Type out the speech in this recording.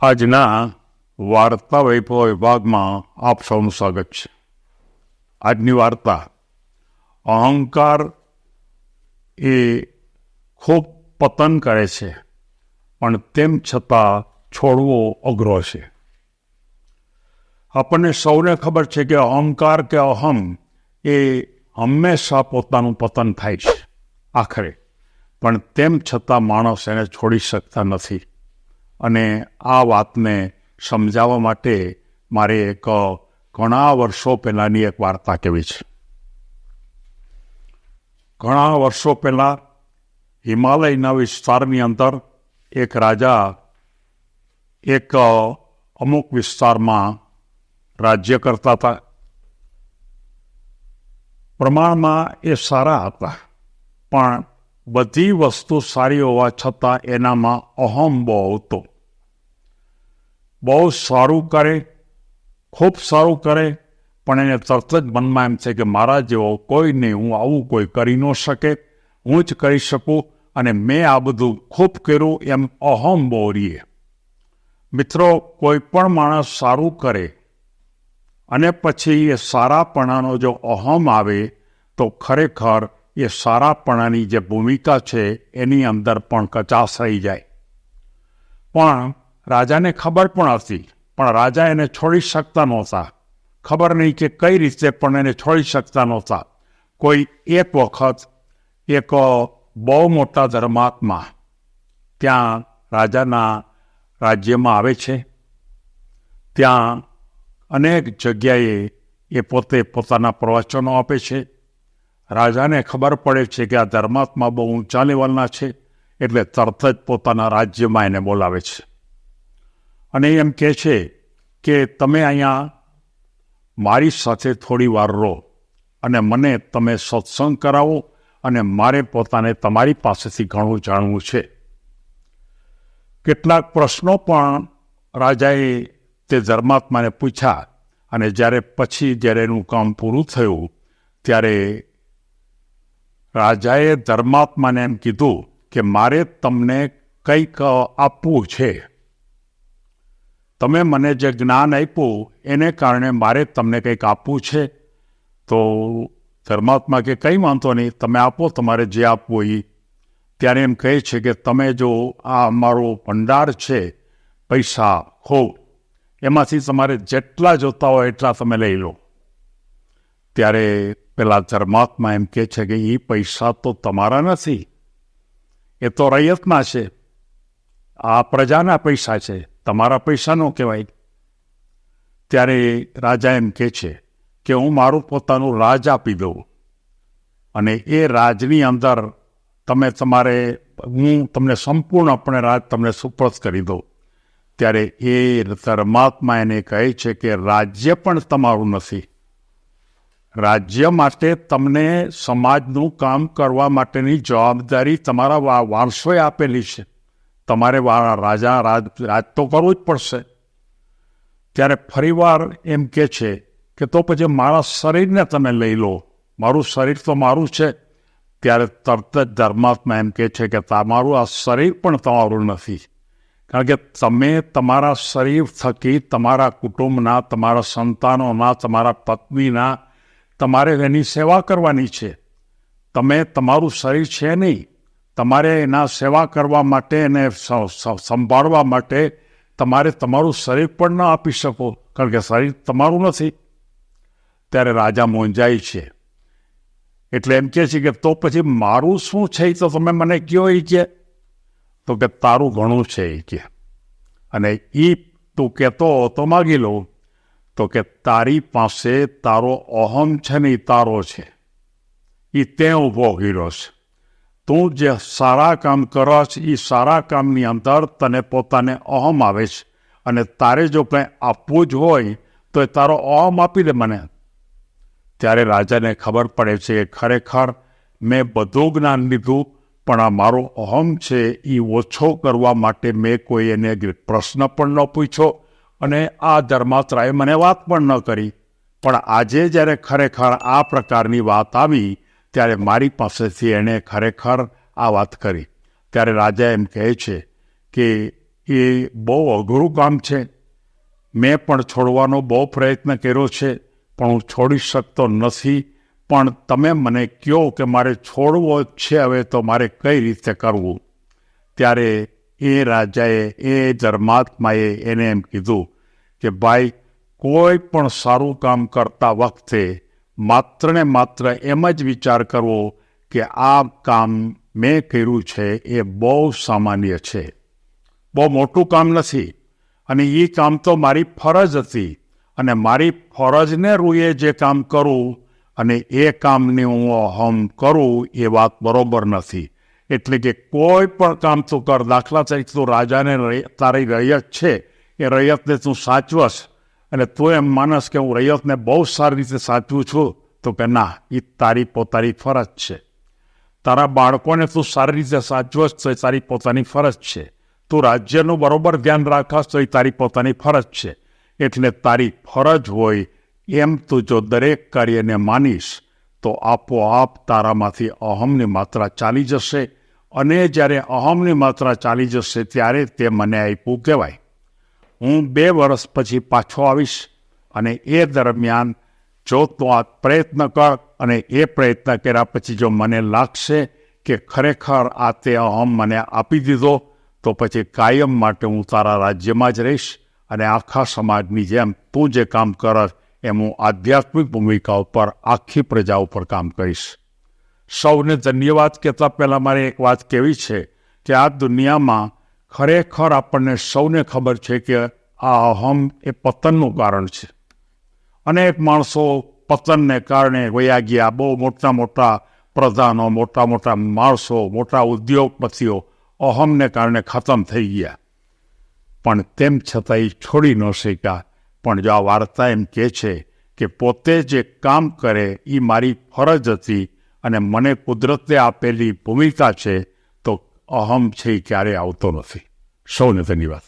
આજના વાર્તા વૈભવ વિભાગમાં આપ સૌનું સ્વાગત છે. આજની વાર્તા અહંકાર એ ખૂબ પતન કરે છે, પણ તેમ છતાં છોડવો અઘરો છે. આપણને સૌને ખબર છે કે અહંકાર કે અહમ એ હંમેશા પોતાનું પતન થાય છે આખરે, પણ તેમ છતાં માણસ એને છોડી શકતા નથી. અને આ વાતને સમજાવવા માટે મારે એક ઘણા વર્ષો પહેલાંની એક વાર્તા કહેવી છે. ઘણા વર્ષો પહેલાં હિમાલયના વિસ્તારની અંદર એક રાજા એક અમુક વિસ્તારમાં રાજ્ય કરતા હતા. પ્રમાણમાં એ સારા હતા, પણ બધી વસ્તુ સારી હોવા છતાં એનામાં અહમ બહુ હતો. બહુ સારું કરે, ખૂબ સારું કરે, પણ એને તરત જ મનમાં એમ છે કે મારા જેવો કોઈ નહીં, હું આવું કોઈ કરી ન શકે, હું જ કરી શકું, અને મેં આ બધું ખૂબ કર્યું, એમ અહમ બહુ રહીએ. મિત્રો, કોઈ પણ માણસ સારું કરે અને પછી એ સારાપણાનો જો અહમ આવે તો ખરેખર એ સારાપણાની જે ભૂમિકા છે એની અંદર પણ કચાશ રહી જાય. પણ રાજાને ખબર પણ હતી, પણ રાજા એને છોડી શકતા નહોતા. ખબર નહીં કે કઈ રીતે, પણ એને છોડી શકતા નહોતા. કોઈ એક વખત એક બહુ મોટા ધર્માત્મા ત્યાં રાજાના રાજ્યમાં આવે છે. ત્યાં અનેક જગ્યાએ એ પોતે પોતાના પ્રવચનો આપે છે. રાજાને ખબર પડે છે કે આ ધર્માત્મા બહુ ઊંચા લેવલના છે, એટલે તરત જ પોતાના રાજ્યમાં એને બોલાવે છે અને એમ કહે છે કે તમે અહીંયા મારી સાથે થોડી વાર રહો અને મને તમે સત્સંગ કરાવો, અને મારે પોતાને તમારી પાસેથી ઘણું જાણવું છે. કેટલાક પ્રશ્નો પણ રાજાએ તે ધર્માત્માને પૂછ્યા, અને જ્યારે એનું કામ પૂરું થયું ત્યારે રાજાએ ધર્માત્માને એમ કીધું કે મારે તમને કંઈક આપવું છે. તમે મને જે જ્ઞાન આપ્યું એને કારણે મારે તમને કંઈક આપવું છે. તો ધર્માત્મા કે કંઈ વાંધો નહીં, તમે આપો તમારે જે આપવું એ. ત્યારે એમ કહે છે કે તમે જો આ અમારો ભંડાર છે પૈસા ખૂબ, એમાંથી તમારે જેટલા જોતા હોય એટલા તમે લઈ લો. ત્યારે પેલા ધર્માત્મા એમ કહે છે કે એ પૈસા તો તમારા નથી, એ તો રૈયતના છે, આ પ્રજાના પૈસા છે, તમારા પૈસા ન કહેવાય. ત્યારે રાજા એમ કહે છે કે હું મારું પોતાનું રાજ આપી દઉં, અને એ રાજની અંદર હું તમને સંપૂર્ણપણે રાજ તમને સુપરત કરી દઉં. ત્યારે એ ધર્માત્મા એને કહે છે કે રાજ્ય પણ તમારું નથી. રાજ્ય માટે તમને સમાજનું કામ કરવા માટેની જવાબદારી તમારા વારસોએ આપેલી છે. તમારે રાજ તો કરવું જ પડશે. ત્યારે ફરીવાર એમ કહે છે કે તો પછી મારા શરીરને તમે લઈ લો, મારું શરીર તો મારું છે. ત્યારે તરત જ ધર્માત્મા એમ કહે છે કે તમારું આ શરીર પણ તમારું નથી, કારણ કે તમે તમારા શરીર થકી તમારા કુટુંબના, તમારા સંતાનોના, તમારા પત્નીના તમારે એની સેવા કરવાની છે. તમે તમારું શરીર છે નહીં, તમારે એના સેવા કરવા માટે, એને સંભાળવા માટે તમારે તમારું શરીર પણ ન આપી શકો, કારણ કે શરીર તમારું નથી. ત્યારે રાજા મૂંઝાય છે. એટલે એમ કહે છે કે તો પછી મારું શું છે એ તો તમે મને કહો. એ કે તો કે તારું ઘણું છે એ કે, અને એ તું કહેતો તો માગી લઉં. તો કે તારી પાસે તારો અહમ છે ને એ તારો છે, એ તે ઊભો કર્યો છે. તું જે સારા કામ કરશ એ સારા કામની અંદર તને પોતાને અહમ આવે છે, અને તારે જો કંઈ આપવું જ હોય તો એ તારો અહમ આપી દે મને. ત્યારે રાજાને ખબર પડે છે કે ખરેખર મેં બધું જ્ઞાન લીધું, પણ આ મારો અહમ છે એ ઓછો કરવા માટે મેં કોઈ એને પ્રશ્ન પણ ન પૂછ્યો, અને આ ધર્માત્રાએ મને વાત પણ ન કરી. પણ આજે જ્યારે ખરેખર આ પ્રકારની વાત આવી ત્યારે મારી પાસેથી એણે ખરેખર આ વાત કરી. ત્યારે રાજા એમ કહે છે કે એ બહુ અઘરું કામ છે. મેં પણ છોડવાનો બહુ પ્રયત્ન કર્યો છે, પણ હું છોડી શકતો નથી. પણ તમે મને કહો કે મારે છોડવો જ છે, હવે તો મારે કઈ રીતે કરવું? ત્યારે એ રાજાએ, એ ધર્માત્માએ એને એમ કીધું કે ભાઈ, કોઈ પણ સારું કામ કરતા વખતે માત્ર ને માત્ર એમ જ વિચાર કરવો કે આ કામ મેં કર્યું છે એ બહુ સામાન્ય છે, બહુ મોટું કામ નથી, અને એ કામ તો મારી ફરજ હતી, અને મારી ફરજને રૂએ જે કામ કરું અને એ કામની હું અહમ કરું એ વાત બરોબર નથી. એટલે કે કોઈ પણ કામ તું કર. દાખલા તરીકે તું રાજાને તારી રૈયત છે, એ રૈયતને તું સાચવસ અને તું એમ માનસ કે હું રૈયતને બહુ સારી રીતે સાચવું છું, તો કે ના, એ તારી પોતાની ફરજ છે. તારા બાળકોને તું સારી રીતે સાચવસ તો એ તારી પોતાની ફરજ છે. તું રાજ્યનું બરોબર ધ્યાન રાખસ તો એ તારી પોતાની ફરજ છે. એટલે તારી ફરજ હોય એમ તું જો દરેક કાર્યને માનીશ તો આપોઆપ તારામાંથી અહમની માત્રા ચાલી જશે, અને જ્યારે અહમની માત્રા ચાલી જશે ત્યારે તે મને આપ્યું કહેવાય. હું 2 વર્ષ પછી પાછો આવીશ, અને એ દરમિયાન જો તું આ પ્રયત્ન કર, અને એ પ્રયત્ન કર્યા પછી જો મને લાગશે કે ખરેખર આ તે અહમ મને આપી દીધો, તો પછી કાયમ માટે હું તારા રાજ્યમાં જ રહીશ, અને આખા સમાજની જેમ તું જે કામ કરશ એમ હું આધ્યાત્મિક ભૂમિકા ઉપર આખી પ્રજા ઉપર કામ કરીશ. સૌને ધન્યવાદ કહેતા પહેલાં મારે એક વાત કહેવી છે કે આ દુનિયામાં ખરેખર આપણને સૌને ખબર છે કે આ અહમ એ પતનનું કારણ છે. અનેક માણસો પતનને કારણે વયા ગયા. બહુ મોટા મોટા પ્રધાનો, મોટા મોટા માણસો, મોટા ઉદ્યોગપતિઓ અહમને કારણે ખતમ થઈ ગયા, પણ તેમ છતાં એ છોડી ન શક્યા. પણ જો આ વાર્તા એમ કહે છે કે પોતે જે કામ કરે એ મારી ફરજ હતી, અને મને કુદરતે આપેલી ભૂમિકા છે, તો અહમ છે એ ક્યારેય આવતો નથી. સૌને ધન્યવાદ.